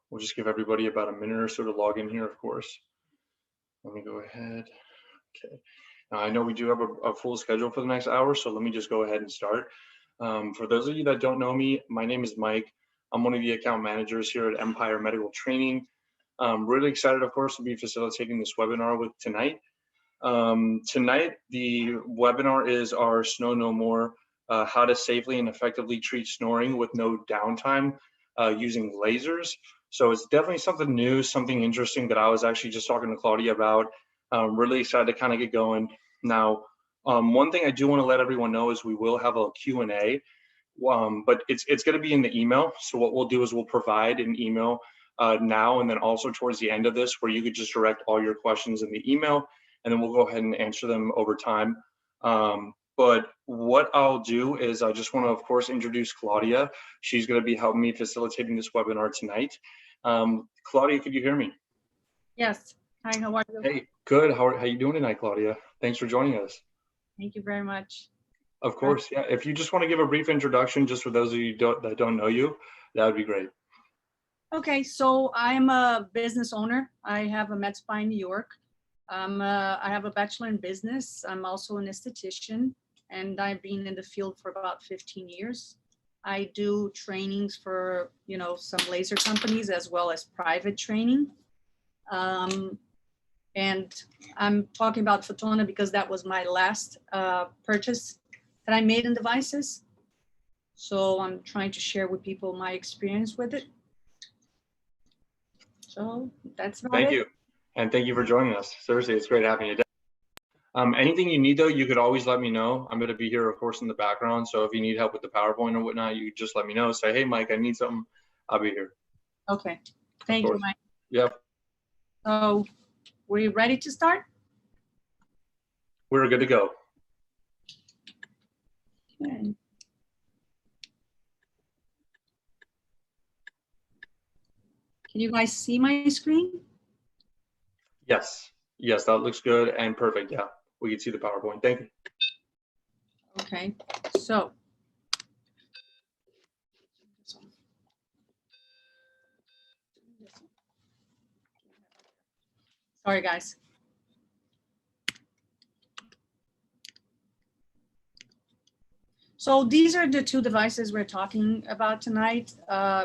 We'll just give everybody about a minute or so to log in here, of course. Let me go ahead. Okay. Now, I know we do have a full schedule for the next hour, so let me just go ahead and start. For those of you that don't know me, my name is Mike. I'm one of the account managers here at Empire Medical Training. I'm really excited, of course, to be facilitating this webinar with tonight. Tonight, the webinar is our Snow No More, how to safely and effectively treat snoring with no downtime using lasers. So it's definitely something new, something interesting that I was actually just talking to Claudia about. Really excited to kind of get going. Now, one thing I do want to let everyone know is we will have a Q&A, but it's going to be in the email. So what we'll do is we'll provide an email now and then also towards the end of this where you could just direct all your questions in the email, and then we'll go ahead and answer them over time. But what I'll do is I just want to, of course, introduce Claudia. She's going to be helping me facilitating this webinar tonight. Claudia, could you hear me? Yes. Hi, how are you? Hey, good. How you doing tonight, Claudia? Thanks for joining us. Thank you very much. Of course, yeah. If you just want to give a brief introduction, just for those of you that don't know you, that would be great. Okay, so I'm a business owner. I have a med spa in New York. I have a bachelor in business. I'm also an esthetician, and I've been in the field for about 15 years. I do trainings for, some laser companies as well as private training. And I'm talking about Photona because that was my last purchase that I made in devices. So I'm trying to share with people my experience with it. So that's about it. Thank you. And thank you for joining us. Seriously, it's great having you. Anything you need, though, you could always let me know. I'm going to be here, of course, in the background. So if you need help with the PowerPoint or whatnot, you just let me know. Say, hey, Mike, I need something. I'll be here. Okay. Thank you, Mike. Yep. So were you ready to start? We're good to go. Okay. Can you guys see my screen? Yes. Yes, that looks good and perfect. Yeah, we can see the PowerPoint. Thank you. Okay, so. Sorry, guys. So these are the two devices we're talking about tonight.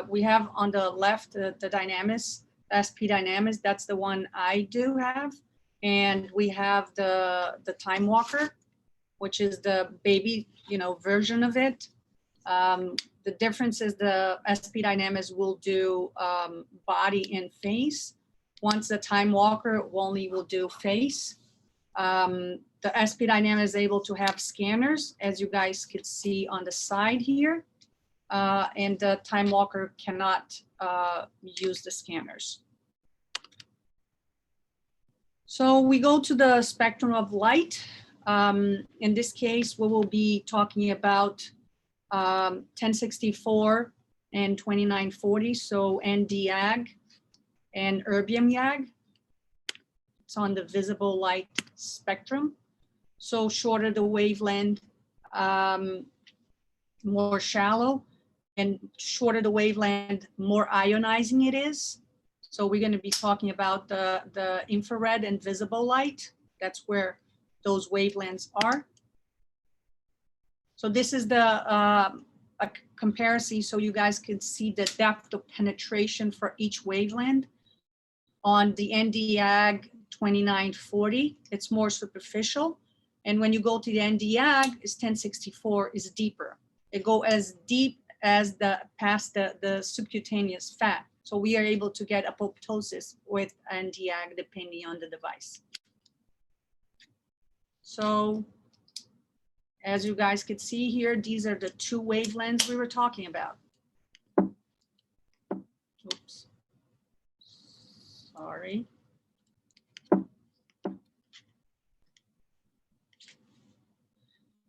We have on the left the Dynamis, SP Dynamis. That's the one I do have. And we have the Time Walker, which is the baby, version of it. The difference is the SP Dynamis will do body and face. Once the Time Walker only will do face. The SP Dynamis is able to have scanners, as you guys could see on the side here. And the Time Walker cannot use the scanners. So we go to the spectrum of light. In this case, we will be talking about 1064 and 2940, so Nd:YAG and erbium-YAG. It's on the visible light spectrum. So shorter the wavelength, more shallow, and shorter the wavelength, more ionizing it is. So we're going to be talking about the infrared and visible light. That's where those wavelengths are. So this is a comparison so you guys can see the depth of penetration for each wavelength. On the Nd:YAG 2940, it's more superficial. And when you go to the Nd:YAG, is 1064 is deeper. It go as deep as past the subcutaneous fat. So we are able to get apoptosis with Nd:YAG depending on the device. So as you guys could see here, these are the two wavelengths we were talking about. Oops. Sorry.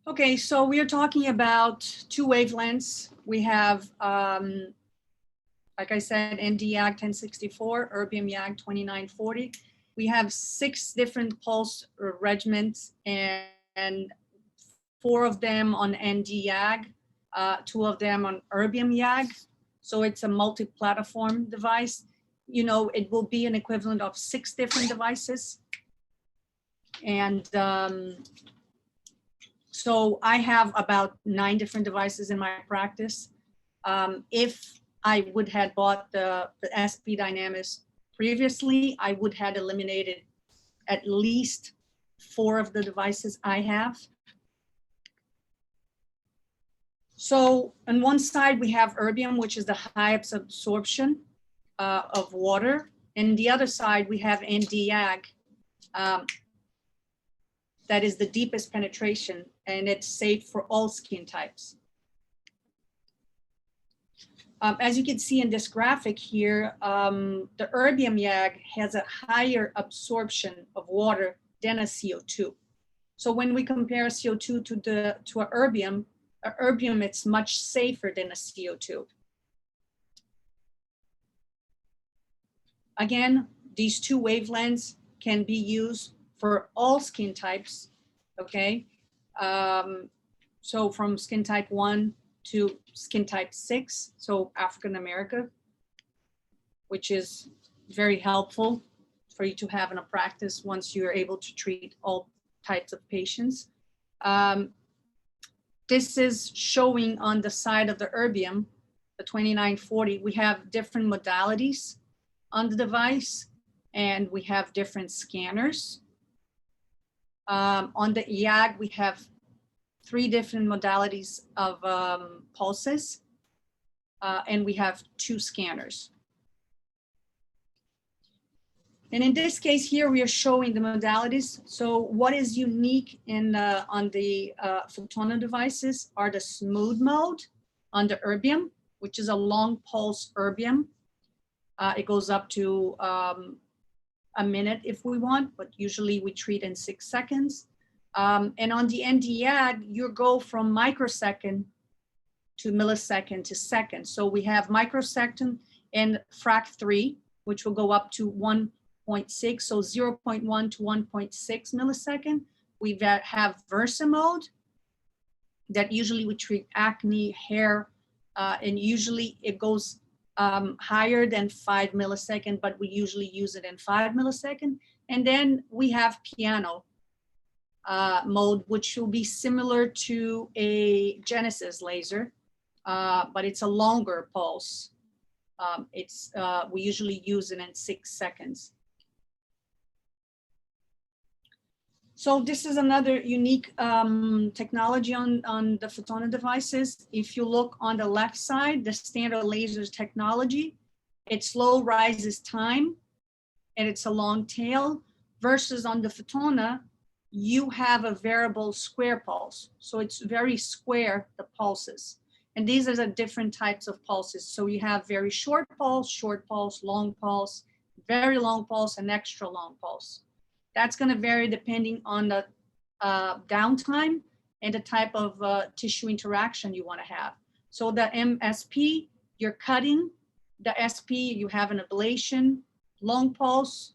Okay, so we are talking about two wavelengths. We have, like I said, Nd:YAG 1064, erbium-YAG 2940. We have 6 different pulse regimens and 4 of them on Nd:YAG, 2 of them on erbium-YAG. So it's a multi-platform device. you know, it will be an equivalent of 6 different devices. And so I have about 9 different devices in my practice. If I would have bought the SP Dynamis previously, I would have eliminated at least 4 of the devices I have. So on one side, we have erbium, which is the highest absorption of water. And the other side, we have Nd:YAG, that is the deepest penetration, and it's safe for all skin types. As you can see in this graphic here, the erbium YAG has a higher absorption of water than a CO2. So when we compare CO2 to a erbium, it's much safer than a CO2. Again, these 2 wavelengths can be used for all skin types, okay? So from skin type 1 to skin type 6, so African America, which is very helpful for you to have in a practice once you're able to treat all types of patients. This is showing on the side of the erbium, the 2940, we have different modalities on the device, and we have different scanners. On the YAG, we have 3 different modalities of pulses, and we have 2 scanners. And in this case here, we are showing the modalities. So what is unique on the Photona devices are the smooth mode on the erbium, which is a long pulse erbium. It goes up to a minute if we want, but usually we treat in 6 seconds. And on the Nd:YAG, you go from microsecond to millisecond to second. So we have microsecond and frac 3, which will go up to 1.6, so 0.1 to 1.6 millisecond. We have Versa mode that usually we treat acne, hair, and usually it goes higher than 5 millisecond, but we usually use it in 5 millisecond. And then we have piano mode, which will be similar to a Genesis laser, but it's a longer pulse. We usually use it in 6 seconds. So this is another unique technology on the Photona devices. If you look on the left side, the standard lasers technology, it slow rises time and it's a long tail, versus on the Photona, you have a variable square pulse. So it's very square, the pulses. And these are the different types of pulses. So you have very short pulse, long pulse, very long pulse, and extra long pulse. That's going to vary depending on the downtime and the type of tissue interaction you want to have. So the MSP, you're cutting. The SP, you have an ablation, long pulse,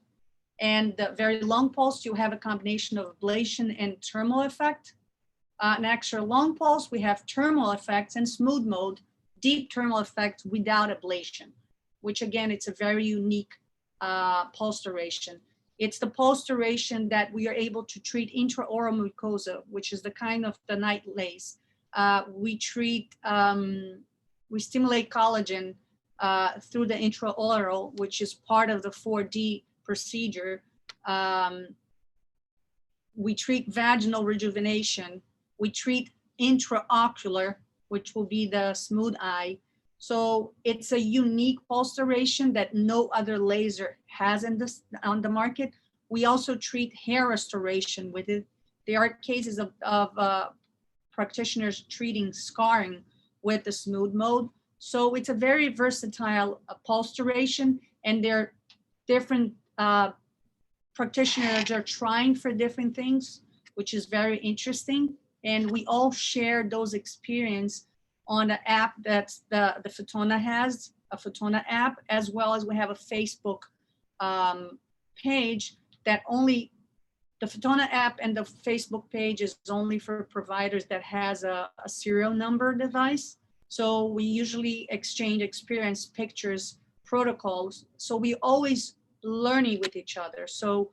and the very long pulse, you have a combination of ablation and thermal effect. An extra long pulse, we have thermal effects, and smooth mode, deep thermal effect without ablation, which again, it's a very unique pulse duration. It's the pulse duration that we are able to treat intraoral mucosa, which is the kind of the night lace. We treat, we stimulate collagen through the intraoral, which is part of the 4D procedure. We treat vaginal rejuvenation. We treat intraocular, which will be the smooth eye. So it's a unique pulse duration that no other laser has on the market. We also treat hair restoration with it. There are cases of practitioners treating scarring with the smooth mode. So it's a very versatile pulse duration, and there are different practitioners are trying for different things, which is very interesting. And we all share those experience on the app that the Photona has, a Photona app, as well as we have a Facebook page that only, the Photona app and the Facebook page is only for providers that has a serial number device. So we usually exchange experience pictures protocols. So we always learning with each other. So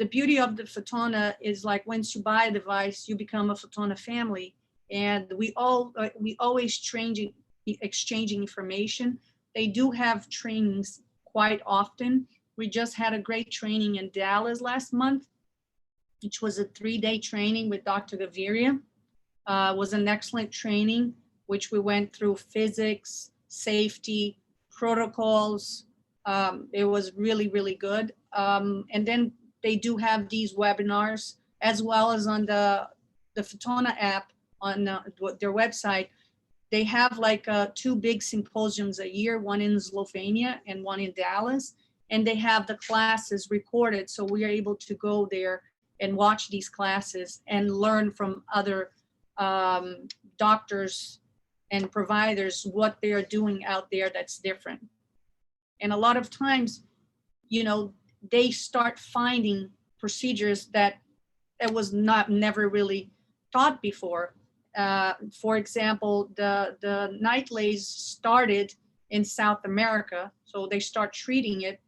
the beauty of the Fotona is like once you buy a device, you become a Fotona family, and we always exchanging information. They do have trainings quite often. We just had a great training in Dallas last month, which was a 3-day training with Dr. Gaviria. Was an excellent training, which we went through physics, safety, protocols. It was really, really good. And then they do have these webinars as well as on the Fotona app on their website. They have like 2 big symposiums a year, one in Slovenia and one in Dallas. And they have the classes recorded. So we are able to go there and watch these classes and learn from other doctors and providers what they're doing out there that's different. And a lot of times, you know, they start finding procedures that was never really taught before. For example, the night lays started in South America, so they start treating it.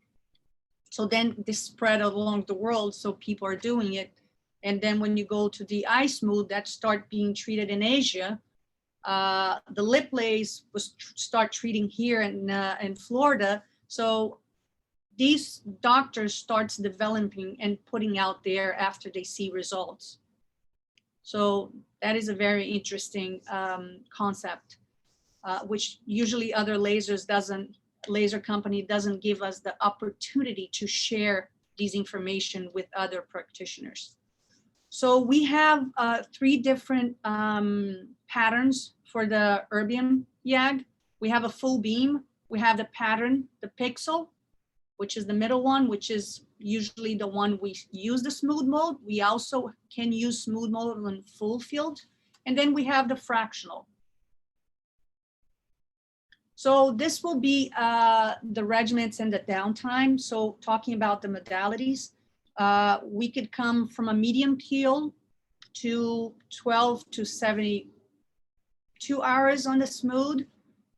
So then this spread along the world, so people are doing it. And then when you go to the eye smooth, that start being treated in Asia. The lip lays was start treating here in Florida. So these doctors starts developing and putting out there after they see results. So that is a very interesting concept, which usually other laser company doesn't give us the opportunity to share these information with other practitioners. So we have 3 different patterns for the erbium YAG. We have a full beam. We have the pattern, the pixel, which is the middle one, which is usually the one we use the smooth mode. We also can use smooth mode on full field. And then we have the fractional. So this will be the regimens and the downtime. So talking about the modalities, we could come from a medium peel to 12 to 72 hours on the smooth.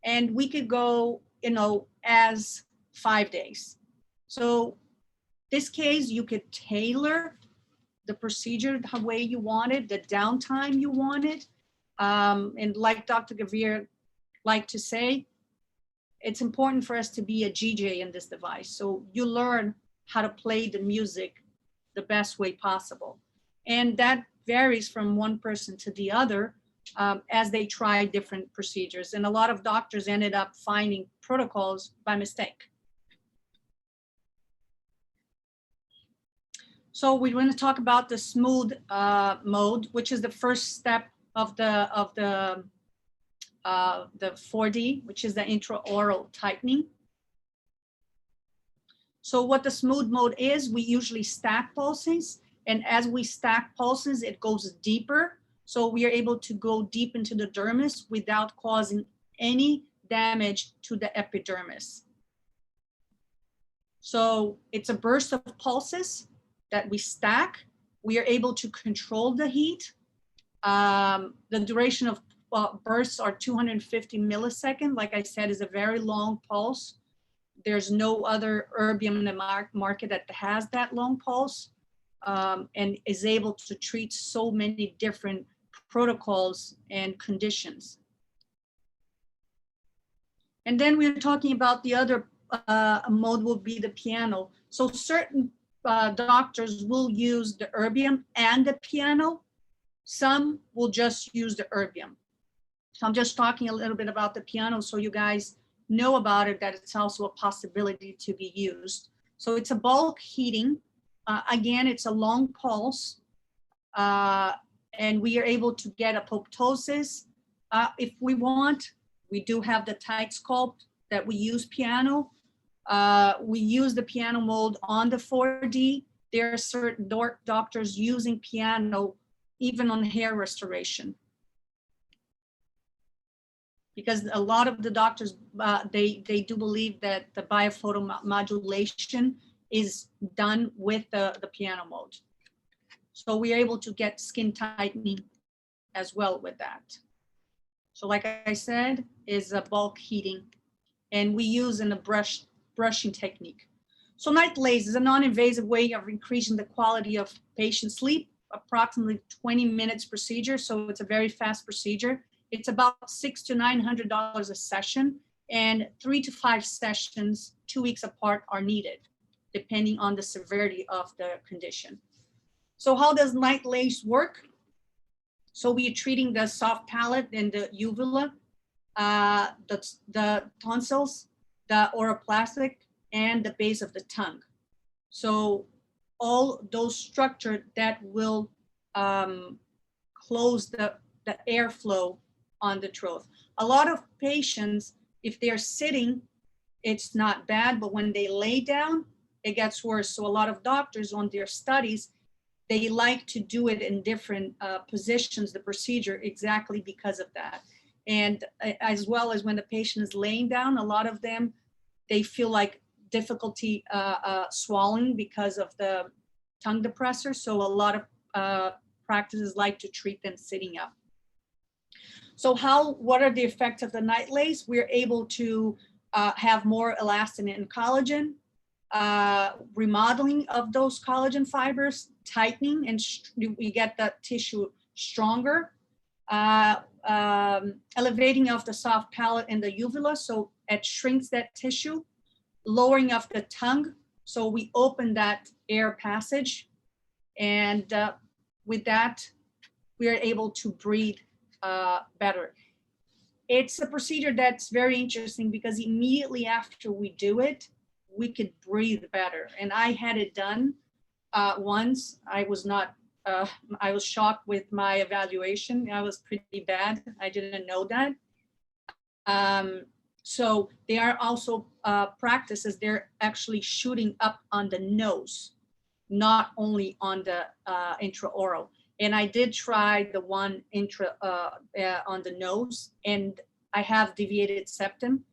And we could go, you know, as 5 days. So this case, you could tailor the procedure the way you want it, the downtime you want it. And like Dr. Gavir liked to say, it's important for us to be a GJ in this device. So you learn how to play the music the best way possible. And that varies from one person to the other as they try different procedures. And a lot of doctors ended up finding protocols by mistake. So we want to talk about the smooth mode, which is the first step of the 4D, which is the intraoral tightening. So what the smooth mode is, we usually stack pulses. And as we stack pulses, it goes deeper. So we are able to go deep into the dermis without causing any damage to the epidermis. So it's a burst of pulses that we stack. We are able to control the heat. The duration of bursts are 250 milliseconds. Like I said, is a very long pulse. There's no other erbium in the market that has that long pulse and is able to treat so many different protocols and conditions. And then we're talking about the other mode will be the piano. So certain doctors will use the erbium and the piano. Some will just use the erbium. So I'm just talking a little bit about the piano so you guys know about it, that it's also a possibility to be used. So it's a bulk heating. Again, it's a long pulse. And we are able to get apoptosis if we want. We do have the tight sculpt that we use piano. We use the piano mold on the 4D. There are certain doctors using piano even on hair restoration. Because a lot of the doctors, they do believe that the biophotomodulation is done with the piano mode. So we are able to get skin tightening as well with that. So like I said, is a bulk heating. and we use in a brushing technique. So night lays is a non-invasive way of increasing the quality of patient sleep, approximately 20 minutes procedure. So it's a very fast procedure. It's about $600 to $900 a session, and 3 to 5 sessions 2 weeks apart are needed, depending on the severity of the condition. So how does night lace work? So we are treating the soft palate and the uvula, the tonsils, the oroplastic, and the base of the tongue. So all those structures that will close the airflow on the throat. A lot of patients, if they're sitting, it's not bad, but when they lay down, it gets worse. So a lot of doctors on their studies, they like to do it in different positions, the procedure, exactly because of that. And as well as when the patient is laying down, a lot of them, they feel like difficulty swallowing because of the tongue depressor. So a lot of practices like to treat them sitting up. So what are the effects of the night lace? We're able to have more elastin and collagen, remodeling of those collagen fibers, tightening, and we get the tissue stronger, elevating of the soft palate and the uvula, so it shrinks that tissue, lowering of the tongue, so we open that air passage, and with that, we are able to breathe better. It's a procedure that's very interesting because immediately after we do it, we could breathe better. And I had it done once. I was shocked with my evaluation. I was pretty bad. I didn't know that. So they are also practices, they're actually shooting up on the nose, not only on the intraoral. And I did try the one on the nose, and I have deviated septum,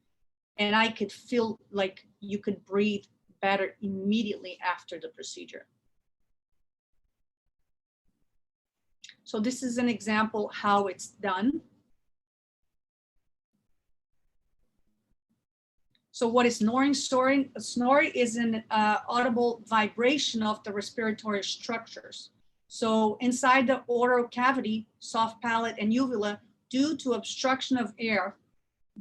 and I could feel like you could breathe better immediately after the procedure. So this is an example how it's done. So what is snoring? Snoring is an audible vibration of the respiratory structures. So inside the oral cavity, soft palate, and uvula, due to obstruction of air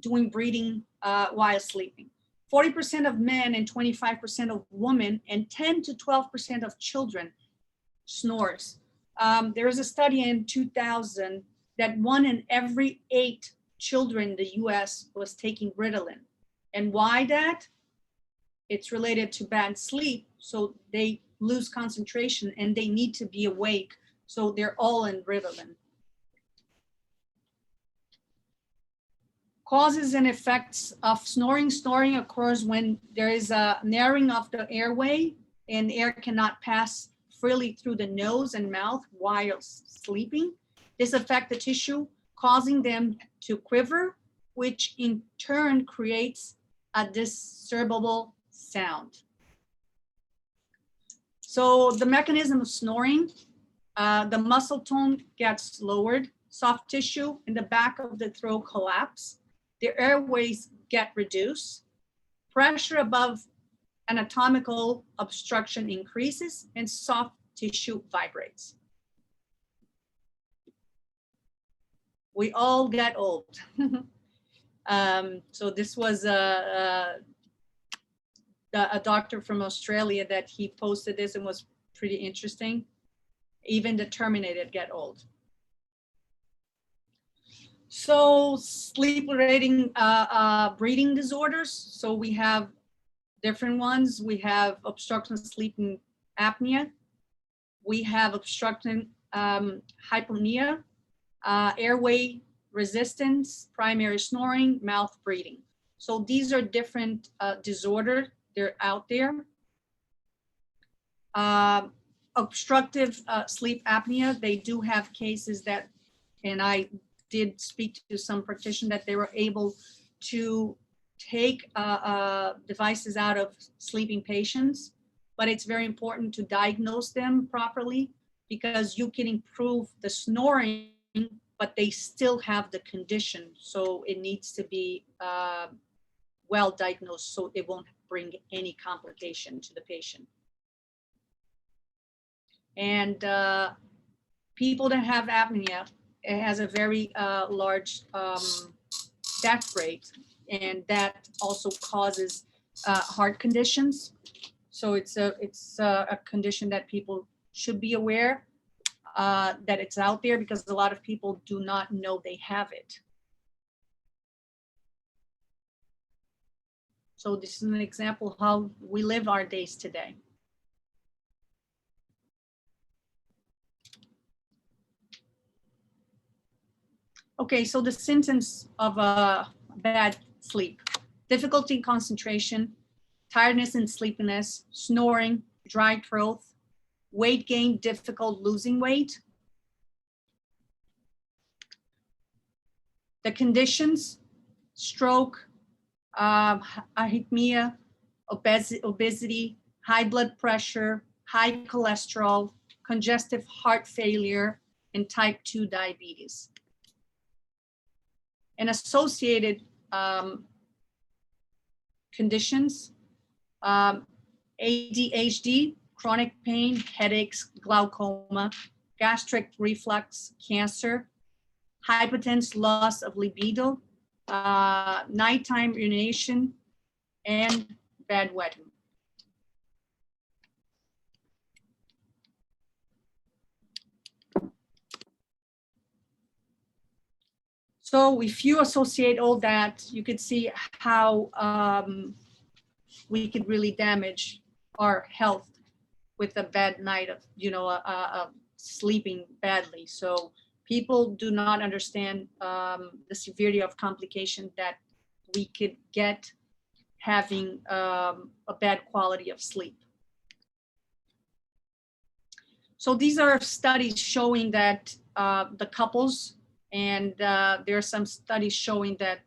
doing breathing while sleeping. 40% of men and 25% of women and 10 to 12% of children snores. There is a study in 2000 that 1 in every 8 children in the US was taking Ritalin. And why that? It's related to bad sleep. So they lose concentration and they need to be awake. So they're all in Ritalin. Causes and effects of snoring. Snoring occurs when there is a narrowing of the airway and air cannot pass freely through the nose and mouth while sleeping. This affects the tissue, causing them to quiver, which in turn creates a disturbable sound. So the mechanism of snoring, the muscle tone gets lowered, soft tissue in the back of the throat collapse, the airways get reduced, pressure above anatomical obstruction increases, and soft tissue vibrates. We all get old. So this was a doctor from Australia that he posted this and was pretty interesting. Even the terminated get old. So sleep-related breathing disorders. So we have different ones. We have obstructive sleep apnea. We have obstructive hypopnea, airway resistance, primary snoring, mouth breathing. So these are different disorders. They're out there. Obstructive sleep apnea, they do have cases that, and I did speak to some practitioners that they were able to take devices out of sleeping patients, but it's very important to diagnose them properly because you can improve the snoring, but they still have the condition. So it needs to be well diagnosed so it won't bring any complication to the patient. And people that have apnea, it has a very large death rate, and that also causes heart conditions. So it's a condition that people should be aware that it's out there, because a lot of people do not know they have it. So this is an example how we live our days today. Okay, so the symptoms of a bad sleep: difficulty in concentration, tiredness and sleepiness, snoring, dry throat, weight gain, difficult losing weight. The conditions: stroke, arrhythmia, obesity, high blood pressure, high cholesterol, congestive heart failure, and type 2 diabetes. And associated conditions: ADHD, chronic pain, headaches, glaucoma, gastric reflux, cancer, hypertension, loss of libido, nighttime urination, and bedwetting. So if you associate all that, you could see how we could really damage our health with a bad night of, sleeping badly. So people do not understand the severity of complication that we could get having a bad quality of sleep. So these are studies showing that the couples, and there are some studies showing that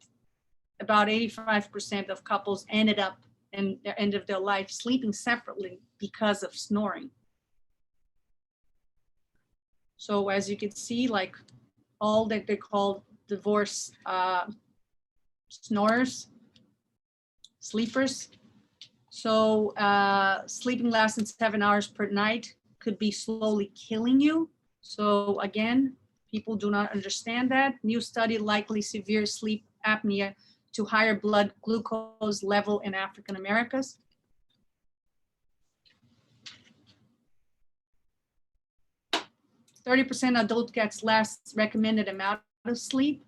about 85% of couples ended up in the end of their life sleeping separately because of snoring. So as you can see, like all that they call divorce snorers, sleepers. So sleeping less than 7 hours per night could be slowly killing you. So again, people do not understand that. New study likely severe sleep apnea to higher blood glucose level in African Americans. %30 adult gets less recommended amount of sleep.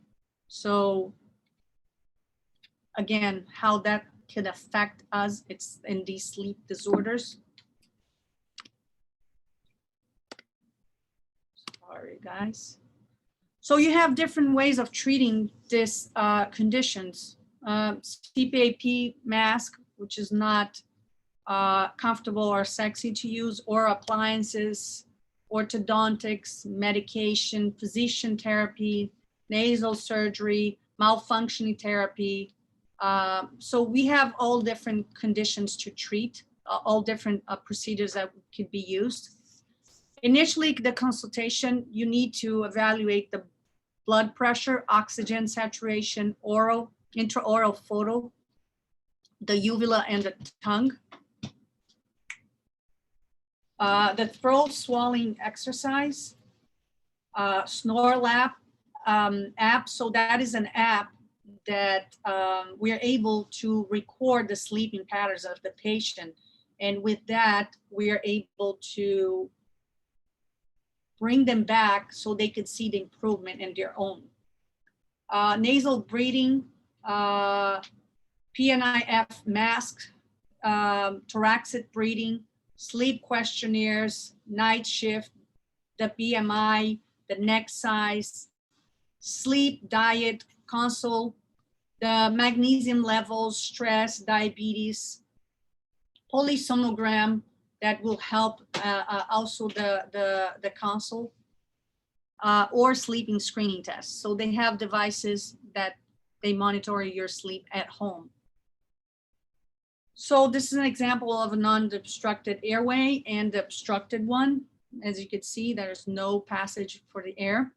So again, how that can affect us, it's in these sleep disorders. Sorry, guys. So you have different ways of treating this conditions. CPAP mask, which is not comfortable or sexy to use, or appliances, orthodontics, medication, physician therapy, nasal surgery, malfunctioning therapy. So we have all different conditions to treat, all different procedures that could be used. Initially, the consultation, you need to evaluate the blood pressure, oxygen saturation, oral, intraoral photo, the uvula and the tongue. The throat swallowing exercise, Snore Lab app. So that is an app that we're able to record the sleeping patterns of the patient. And with that, we are able to bring them back so they could see the improvement in their own. Nasal breathing, PNIF mask, thoracic breathing, sleep questionnaires, night shift, the BMI, the neck size, sleep, diet, consult, the magnesium levels, stress, diabetes, polysonogram that will help also the consult, or sleeping screening tests. So they have devices that they monitor your sleep at home. So this is an example of a non-obstructed airway and the obstructed one. As you can see, there's no passage for the air.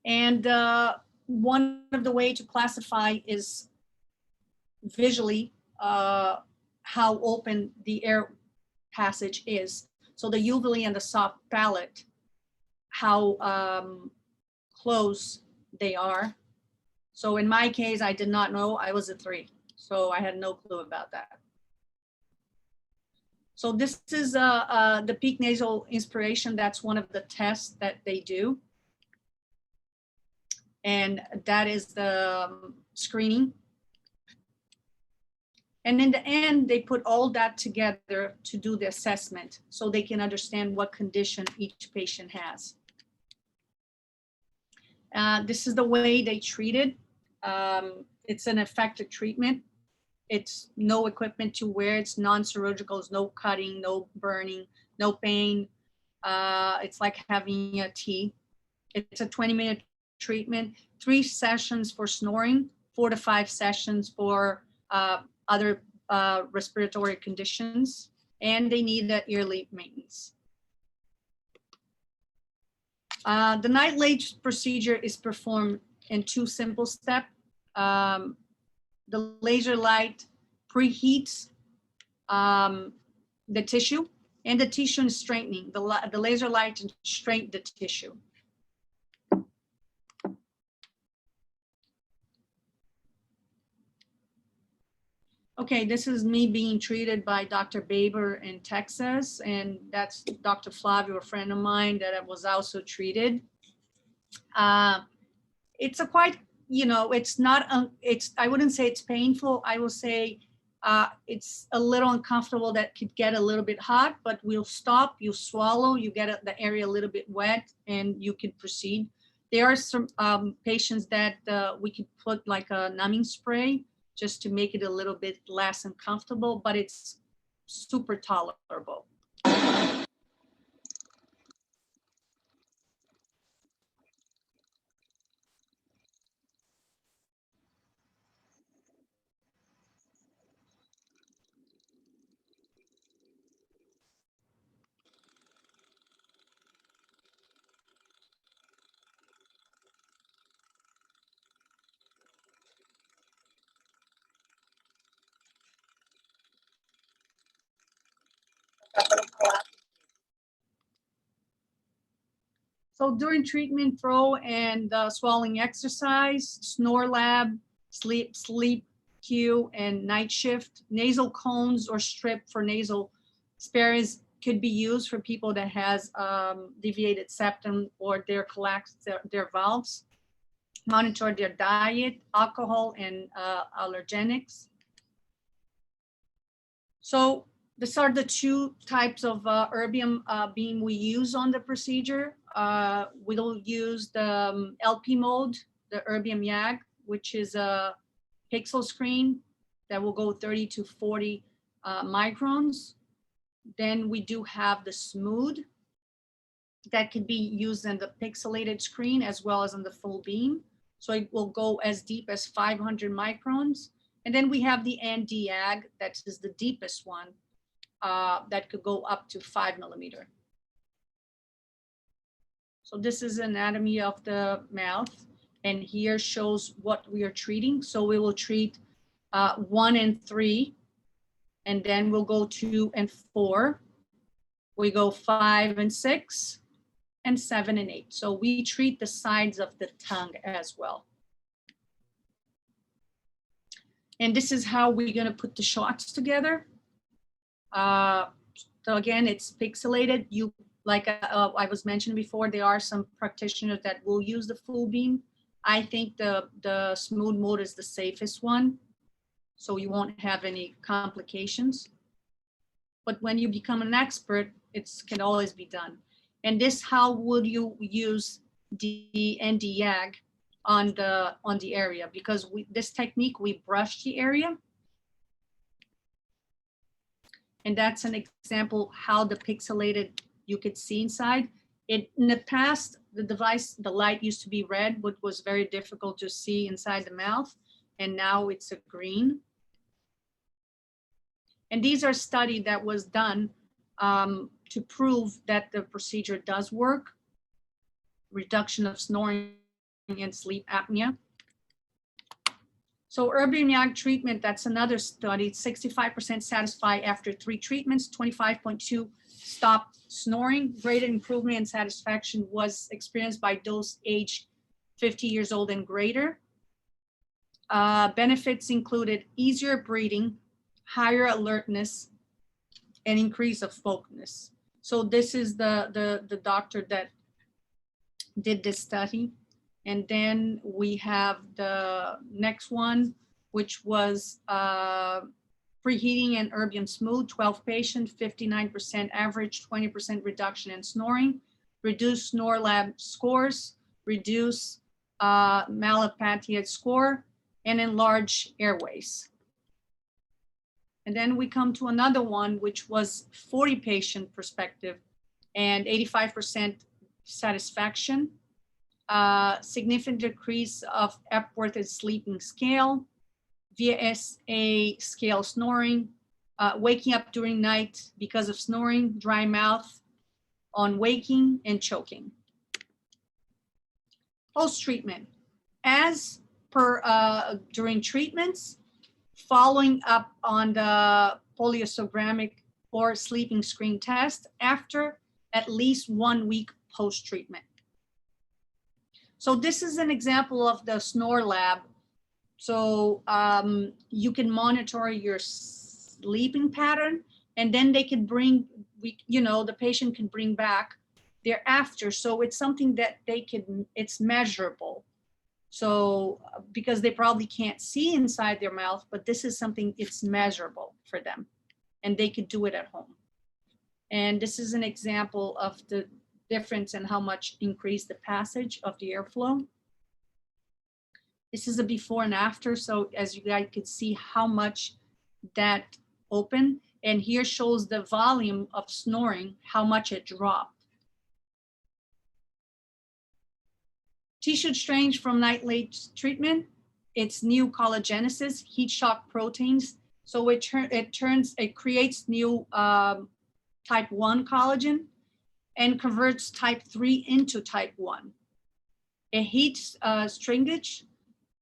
And one of the ways to classify is visually how open the air passage is. So the uvula and the soft palate, how close they are. So in my case, I did not know. I was a 3, so I had no clue about that. So this is the peak nasal inspiration. That's one of the tests that they do. And that is the screening. And in the end, they put all that together to do the assessment so they can understand what condition each patient has. This is the way they treat it. It's an effective treatment. It's no equipment to wear. It's non-surgical. It's no cutting, no burning, no pain. It's like having a tea. It's a 20-minute treatment, 3 sessions for snoring, 4 to 5 sessions for other respiratory conditions, and they need the yearly maintenance. The night laser procedure is performed in 2 simple steps. The laser light preheats the tissue, and the tissue is straightening. The laser light straightens the tissue. Okay, this is me being treated by Dr. Baber in Texas, and that's Dr. Flavio, a friend of mine that was also treated. It's a quite, you know, it's not, I wouldn't say it's painful. I will say it's a little uncomfortable. That could get a little bit hot, but we'll stop, you swallow, you get the area a little bit wet, and you can proceed. There are some patients that we could put like a numbing spray just to make it a little bit less uncomfortable, but it's super tolerable. So during treatment, throw and swallowing exercise, snore lab, sleep cue, and night shift, nasal cones or strip for nasal spares could be used for people that has deviated septum or their collapsed their valves. Monitor their diet, alcohol, and allergenics. So these are the 2 types of erbium beam we use on the procedure. We'll use the LP mode, the erbium YAG, which is a pixel screen that will go 30 to 40 microns. Then we do have the smooth that can be used in the pixelated screen as well as on the full beam. So it will go as deep as 500 microns. And then we have the ND-YAG, that is the deepest one, that could go up to 5 millimeter. So this is anatomy of the mouth, and here shows what we are treating. So we will treat 1 and 3, and then we'll go 2 and 4. We go 5 and 6, and 7 and 8. So we treat the sides of the tongue as well. And this is how we're gonna put the shots together. So again, it's pixelated. You, like I was mentioning before, there are some practitioners that will use the full beam. I think the smooth mode is the safest one, so you won't have any complications. But when you become an expert, it can always be done. And this, how would you use the ND-YAG on the area? Because this technique, we brush the area. And that's an example how the pixelated you could see inside. In the past, the light used to be red, but was very difficult to see inside the mouth. And now it's a green. And these are studies that was done to prove that the procedure does work. Reduction of snoring and sleep apnea. So erbium treatment, that's another study. 65% satisfied after 3 treatments, 25.2 stopped snoring. Greater improvement in satisfaction was experienced by those aged 50 years old and greater. Benefits included easier breathing, higher alertness, and increase of focus. So this is the doctor that did this study. And then we have the next one, which was preheating and erbium smooth, 12 patients, 59% average, 20% reduction in snoring, reduce snore lab scores, reduce malapathy score, and enlarge airways. And then we come to another one, which was 40 patient perspective and 85% satisfaction. Significant decrease of Epworth and sleeping scale, VSA scale snoring, waking up during night because of snoring, dry mouth on waking, and choking. Post-treatment, as per during treatments, following up on the polysomnographic or sleeping screen test after at least 1 week post-treatment. So this is an example of the Snore lab. So you can monitor your sleeping pattern, and then they can bring, the patient can bring back thereafter. So it's something that it's measurable. So because they probably can't see inside their mouth, but this is something it's measurable for them, and they could do it at home. And this is an example of the difference in how much increase the passage of the airflow. This is a before and after. So as you guys could see how much that opened, and here shows the volume of snoring, how much it dropped. Tissue exchange from nightly treatment, it's new collagenesis, heat shock proteins. So it creates new type 1 collagen and converts type 3 into type 1. It heats stringage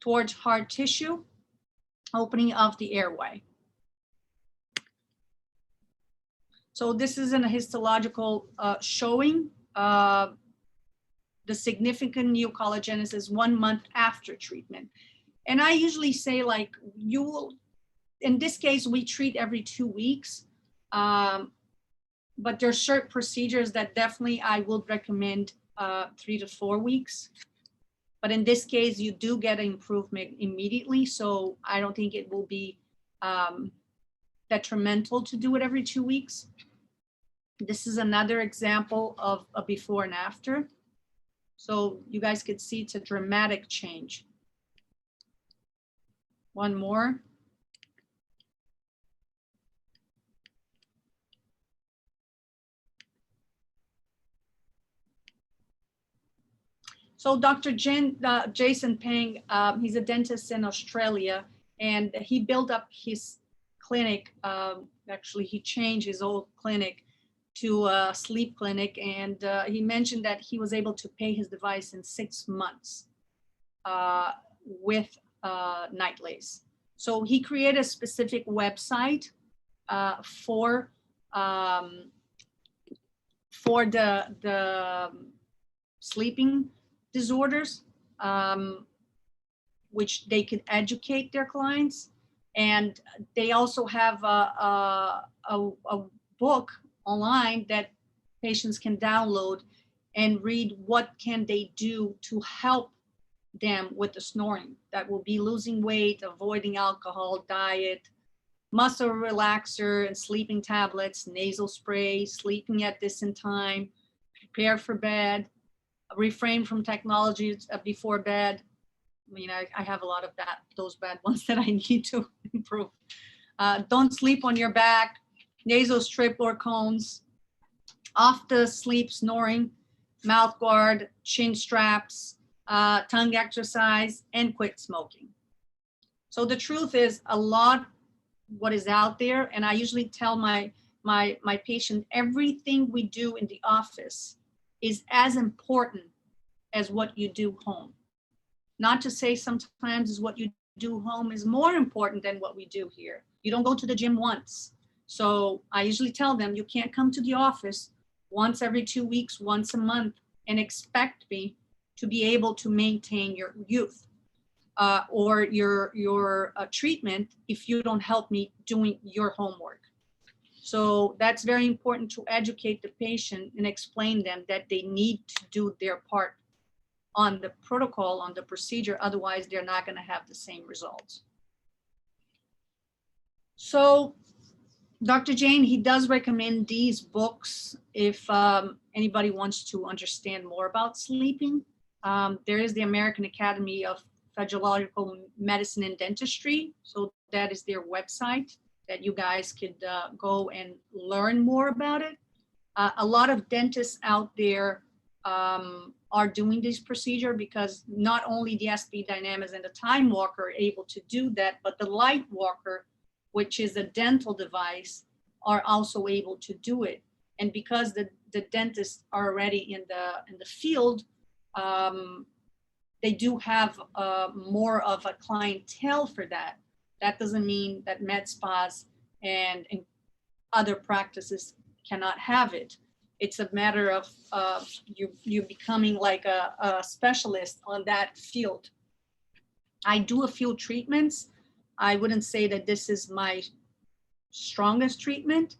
towards hard tissue, opening of the airway. So this is a histological showing the significant new collagenesis 1 month after treatment. And I usually say, like, you will, in this case, we treat every 2 weeks. But there's certain procedures that definitely I will recommend 3 to 4 weeks. But in this case, you do get an improvement immediately. So I don't think it will be detrimental to do it every 2 weeks. This is another example of a before and after. So you guys could see it's a dramatic change. One more. So Dr. Jason Pang, he's a dentist in Australia, and he built up his clinic. Actually, he changed his old clinic to a sleep clinic, and he mentioned that he was able to pay his device in 6 months with nightlays. So he created a specific website for the sleeping disorders, which they could educate their clients. And they also have a book online that patients can download and read what can they do to help them with the snoring. That will be losing weight, avoiding alcohol, diet, muscle relaxer and sleeping tablets, nasal spray, sleeping at decent time, prepare for bed, refrain from technology before bed. I mean, I have a lot of those bad ones that I need to improve. Don't sleep on your back, nasal strip or cones, off the sleep snoring, mouth guard, chin straps, tongue exercise, and quit smoking. So the truth is a lot what is out there, and I usually tell my patient everything we do in the office is as important as what you do home. Not to say sometimes is what you do home is more important than what we do here. You don't go to the gym once. So I usually tell them, you can't come to the office once every 2 weeks, once a month, and expect me to be able to maintain your youth or your treatment if you don't help me doing your homework. So that's very important to educate the patient and explain them that they need to do their part on the protocol, on the procedure, otherwise they're not going to have the same results. So Dr. Jane, he does recommend these books if anybody wants to understand more about sleeping. There is the American Academy of Physiological Medicine and Dentistry. So that is their website that you guys could go and learn more about it. A lot of dentists out there are doing this procedure because not only the SP Dynamics and the Time Walker are able to do that, but the Light Walker, which is a dental device, are also able to do it. And because the dentists are already in the field, they do have more of a clientele for that. That doesn't mean that med spas and other practices cannot have it. It's a matter of you becoming like a specialist on that field. I do a few treatments. I wouldn't say that this is my strongest treatment.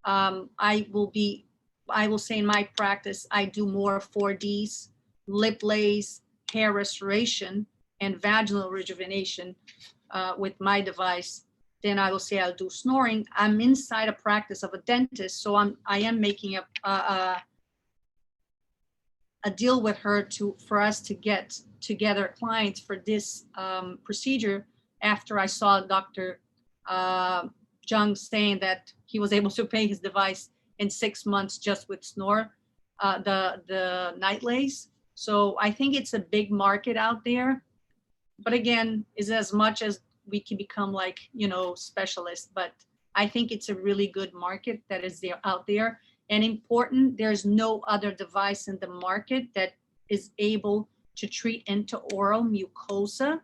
I will say in my practice, I do more 4Ds, lip lace, hair restoration, and vaginal rejuvenation with my device. Then I will say I'll do snoring. I'm inside a practice of a dentist, so I am making a deal with her for us to get together clients for this procedure. After I saw Dr. Jung saying that he was able to pay his device in 6 months just with Snore, the night lace. So I think it's a big market out there. But again, is as much as we can become like, specialists, but I think it's a really good market that is there out there. And important, there's no other device in the market that is able to treat intraoral mucosa.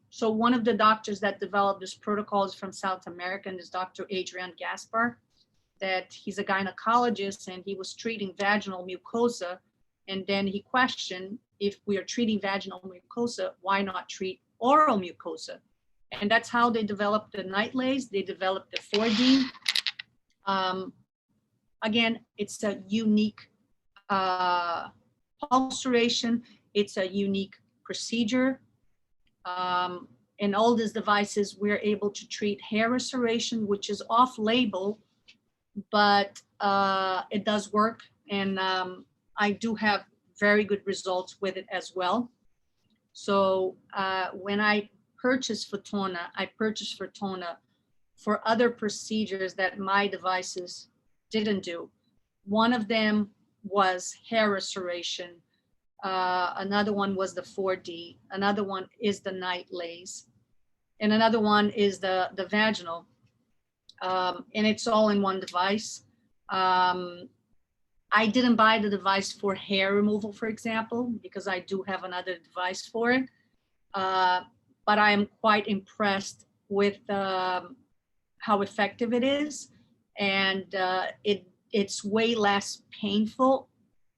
So one of the doctors that developed this protocol is from South America, and is Dr. Adrian Gaspar, that he's a gynecologist and he was treating vaginal mucosa. And then he questioned, if we are treating vaginal mucosa, why not treat oral mucosa? And that's how they developed the night lace. They developed the 4D. Again, it's a unique pulse duration. It's a unique procedure. In all these devices, we're able to treat hair restoration, which is off-label, but it does work. And I do have very good results with it as well. So when I purchased Fotona, I purchased Fotona for other procedures that my devices didn't do. One of them was hair restoration. Another one was the 4D. Another one is the night lace. And another one is the vaginal. And it's all in one device. I didn't buy the device for hair removal, for example, because I do have another device for it. But I am quite impressed with how effective it is. And it's way less painful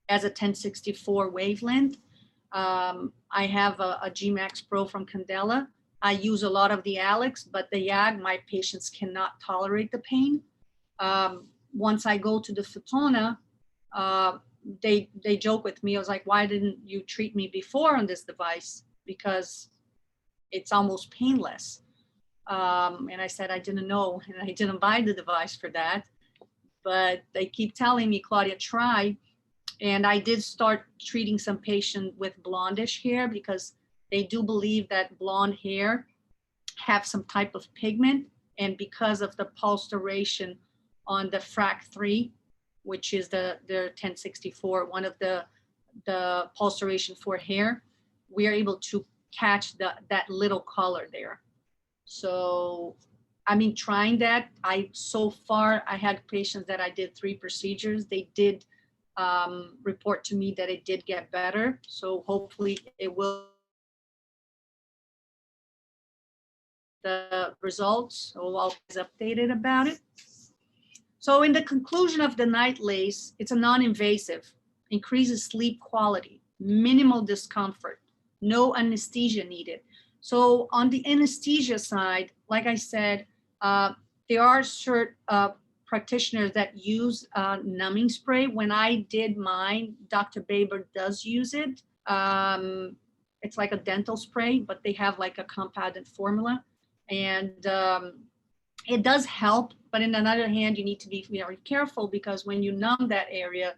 as a 1064 wavelength. I have a G-Max Pro from Candela. I use a lot of the Alex, but the YAG, my patients cannot tolerate the pain. Once I go to the Fotona, they joke with me. I was like, why didn't you treat me before on this device? Because it's almost painless. And I said, I didn't know, and I didn't buy the device for that. But they keep telling me, Claudia, try. And I did start treating some patients with blondish hair because they do believe that blonde hair have some type of pigment. And because of the pulse duration on the FRAC 3, which is the 1064, one of the pulse duration for hair, we are able to catch that little color there. So, I mean, trying that, so far I had patients that I did 3 procedures. They did report to me that it did get better. So hopefully it will the results. So I'll be updated about it. So in the conclusion of the night lace, it's a non-invasive, increases sleep quality, minimal discomfort, no anesthesia needed. So on the anesthesia side, like I said, there are certain practitioners that use numbing spray. When I did mine, Dr. Baber does use it. It's like a dental spray, but they have like a compounded formula. And it does help, but in another hand, you need to be very careful, because when you numb that area,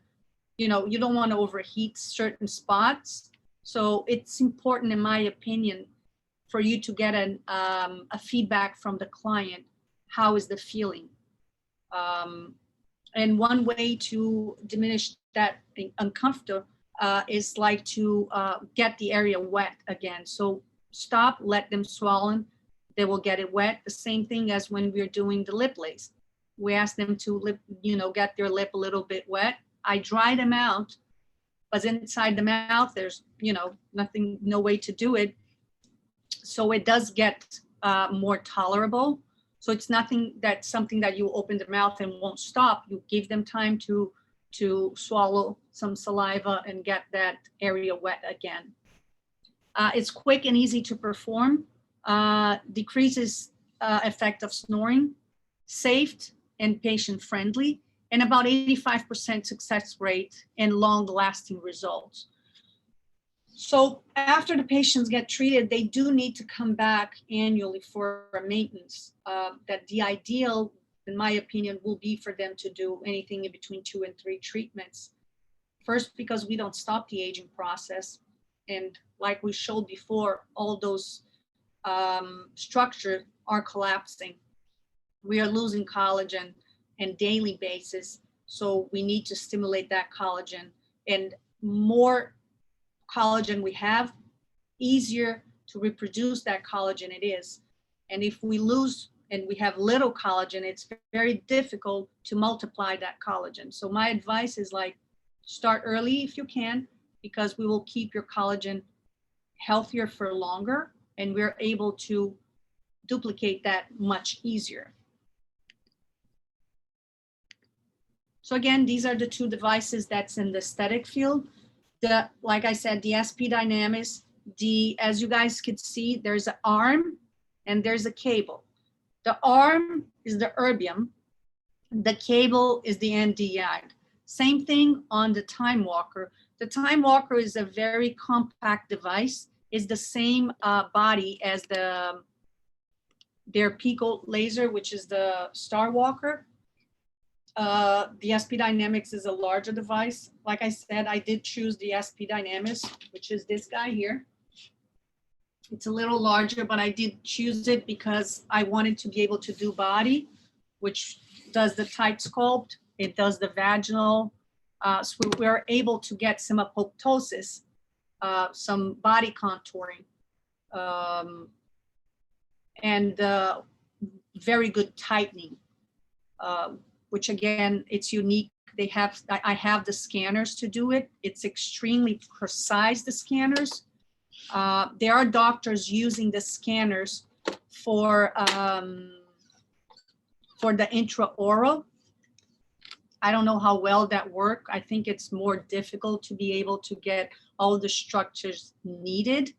you don't want to overheat certain spots. So it's important, in my opinion, for you to get a feedback from the client. How is the feeling? And one way to diminish that uncomfort is like to get the area wet again. So stop, let them swollen. They will get it wet. The same thing as when we're doing the lip lace. We ask them to get their lip a little bit wet. I dry them out, but inside the mouth, there's, nothing, no way to do it. So it does get more tolerable. So it's something that you open the mouth and won't stop. You give them time to swallow some saliva and get that area wet again. It's quick and easy to perform. Decreases effect of snoring, safe and patient friendly, and about 85% success rate and long lasting results. So after the patients get treated, they do need to come back annually for a maintenance. That the ideal, in my opinion, will be for them to do anything in between 2 and 3 treatments. First, because we don't stop the aging process. And like we showed before, all those structures are collapsing. We are losing collagen on daily basis. So we need to stimulate that collagen, and more collagen we have, easier to reproduce that collagen it is. And if we lose and we have little collagen, it's very difficult to multiply that collagen. So my advice is like, start early if you can, because we will keep your collagen healthier for longer, and we're able to duplicate that much easier. So again, these are the 2 devices that's in the aesthetic field. Like I said, the SP Dynamis, as you guys could see, there's an arm and there's a cable. The arm is the erbium. The cable is the NDI. Same thing on the Time Walker. The Time Walker is a very compact device. It's the same body as their Pico laser, which is the Star Walker. The SP Dynamics is a larger device. Like I said, I did choose the SP Dynamis, which is this guy here. It's a little larger, but I did choose it because I wanted to be able to do body, which does the tight sculpt. It does the vaginal. So we're able to get some apoptosis, some body contouring, and very good tightening. Which again, it's unique. I have the scanners to do it. It's extremely precise, the scanners. There are doctors using the scanners for the intraoral. I don't know how well that works. I think it's more difficult to be able to get all the structures needed.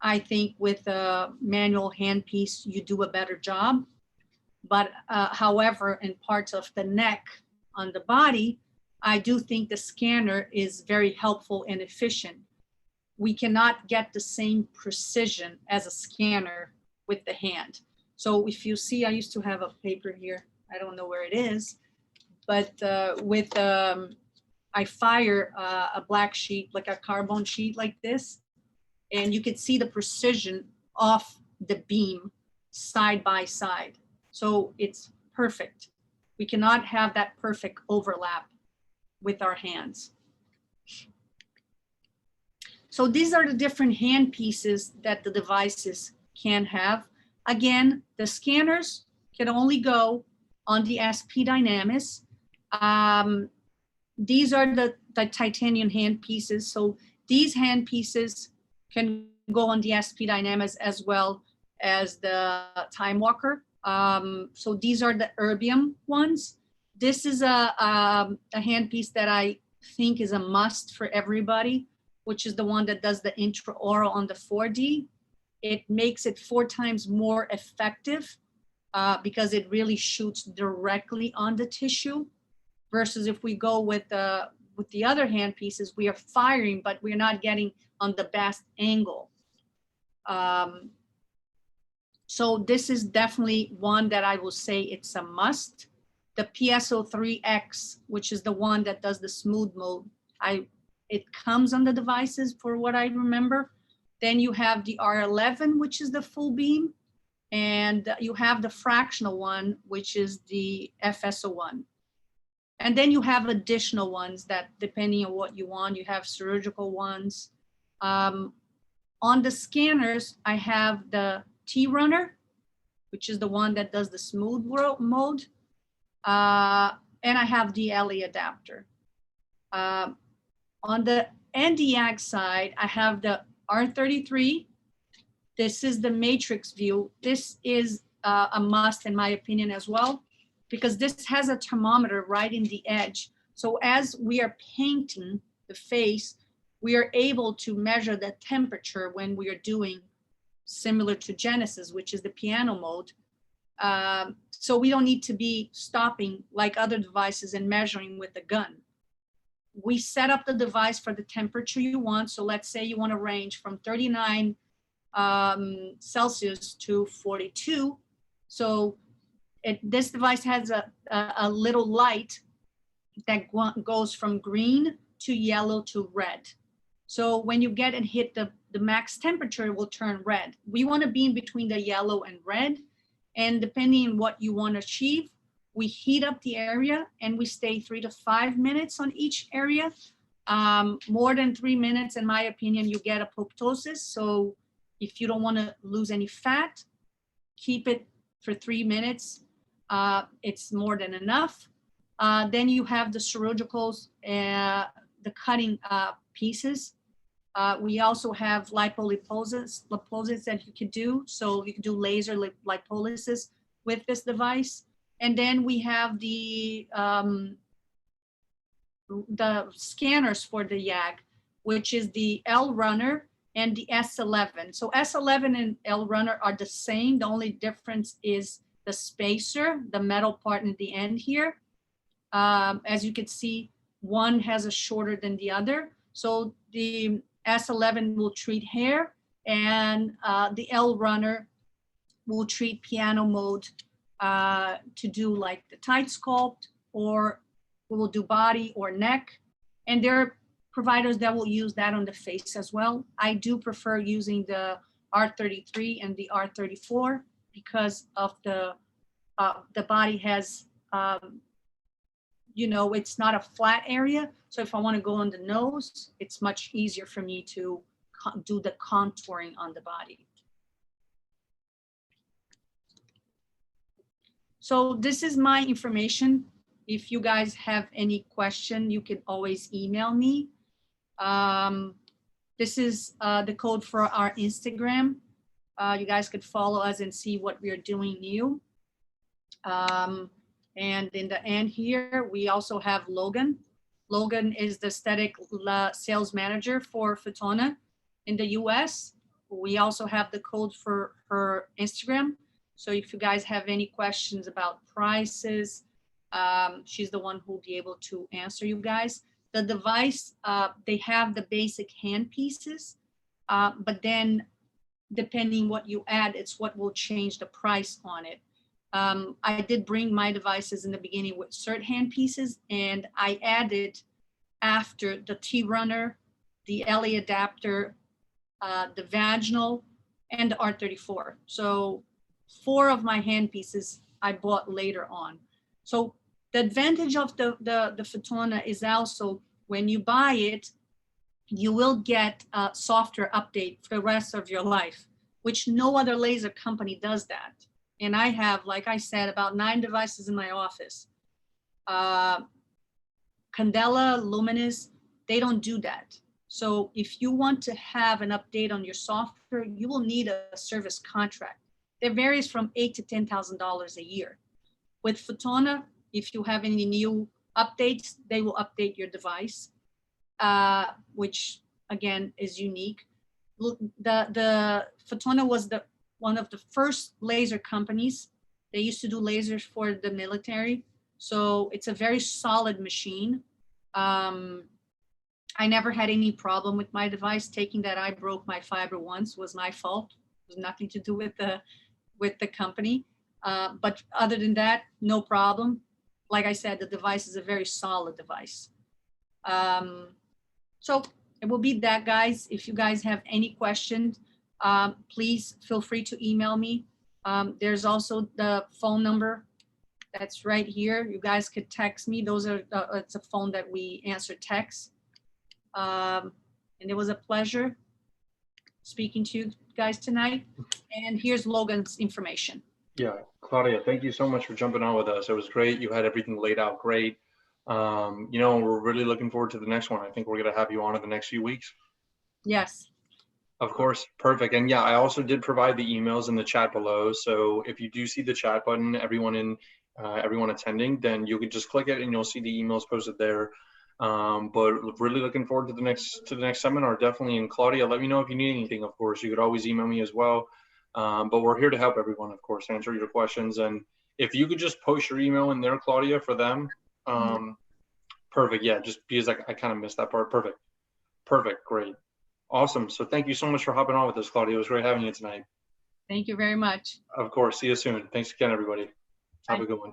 I think with a manual handpiece, you do a better job. But however, in parts of the neck on the body, I do think the scanner is very helpful and efficient. We cannot get the same precision as a scanner with the hand. So if you see, I used to have a paper here. I don't know where it is, but I fire a black sheet, like a carbon sheet like this, and you can see the precision off the beam side by side. So it's perfect. We cannot have that perfect overlap with our hands. So these are the different hand pieces that the devices can have. Again, the scanners can only go on the SP Dynamis. These are the titanium hand pieces. So these hand pieces can go on the SP Dynamis as well as the Time Walker. So these are the erbium ones. This is a handpiece that I think is a must for everybody, which is the one that does the intraoral on the 4D. It makes it 4 times more effective because it really shoots directly on the tissue, versus if we go with the other hand pieces, we are firing, but we're not getting on the best angle. So this is definitely one that I will say it's a must. The PSO3X, which is the one that does the smooth mode, it comes on the devices for what I remember. Then you have the R11, which is the full beam, and you have the fractional one, which is the FSO1. And then you have additional ones that, depending on what you want, you have surgical ones. On the scanners, I have the T-Runner, which is the one that does the smooth mode. And I have the LE adapter. On the NDAG side, I have the R33. This is the matrix view. This is a must in my opinion as well, because this has a thermometer right in the edge. So as we are painting the face, we are able to measure the temperature when we are doing similar to Genesis, which is the piano mode. So we don't need to be stopping like other devices and measuring with the gun. We set up the device for the temperature you want. So let's say you want to range from 39 Celsius to 42. So this device has a little light that goes from green to yellow to red. So when you get and hit the max temperature, it will turn red. We want to be in between the yellow and red. And depending on what you want to achieve, we heat up the area and we stay 3 to 5 minutes on each area. More than 3 minutes, in my opinion, you get apoptosis. So if you don't want to lose any fat, keep it for 3 minutes. It's more than enough. Then you have the chirurgicals, the cutting pieces. We also have lipolysis that you could do. So you can do laser lipolysis with this device. And then we have the scanners for the YAG, which is the L Runner and the S11. So S11 and L Runner are the same. The only difference is the spacer, the metal part in the end here. As you can see, one has a shorter than the other. So the S11 will treat hair, and the L Runner will treat piano mode to do like the tight sculpt, or we will do body or neck. And there are providers that will use that on the face as well. I do prefer using the R33 and the R34 because of the body has, it's not a flat area. So if I want to go on the nose, it's much easier for me to do the contouring on the body. So this is my information. If you guys have any question, you can always email me. This is the code for our Instagram. You guys could follow us and see what we are doing new. And in the end here, we also have Logan. Logan is the aesthetic sales manager for Fotona in the US. We also have the code for her Instagram. So if you guys have any questions about prices, she's the one who will be able to answer you guys. The device, they have the basic hand pieces, but then depending what you add, it's what will change the price on it. I did bring my devices in the beginning with cert hand pieces, and I added after the T-Runner, the LE adapter, the vaginal, and the R34. So 4 of my hand pieces I bought later on. So the advantage of the Fotona is also when you buy it, you will get a software update for the rest of your life, which no other laser company does that. And I have, like I said, about 9 devices in my office. Candela, Luminous, they don't do that. So if you want to have an update on your software, you will need a service contract. It varies from $8,000 to $10,000 a year. With Futona, if you have any new updates, they will update your device, which again is unique. The Futona was one of the first laser companies. They used to do lasers for the military. So it's a very solid machine. I never had any problem with my device. Taking that I broke my fiber once was my fault. It was nothing to do with the company. But other than that, no problem. Like I said, the device is a very solid device. So it will be that, guys. If you guys have any questions, please feel free to email me. There's also the phone number that's right here. You guys could text me. It's a phone that we answer texts. And it was a pleasure speaking to you guys tonight. And here's Logan's information. Yeah, Claudia, thank you so much for jumping on with us. It was great. You had everything laid out great. We're really looking forward to the next one. I think we're going to have you on in the next few weeks. Yes. Of course. Perfect. And yeah, I also did provide the emails in the chat below. So if you do see the chat button, everyone attending, then you can just click it and you'll see the emails posted there. But really looking forward to the next seminar, definitely. And Claudia, let me know if you need anything. Of course, you could always email me as well. But we're here to help everyone, of course, answer your questions. And if you could just post your email in there, Claudia, for them. Perfect. Yeah, just because I kind of missed that part. Perfect. Great. Awesome. So thank you so much for hopping on with us, Claudia. It was great having you tonight. Thank you very much. Of course. See you soon. Thanks again, everybody. Have a good one.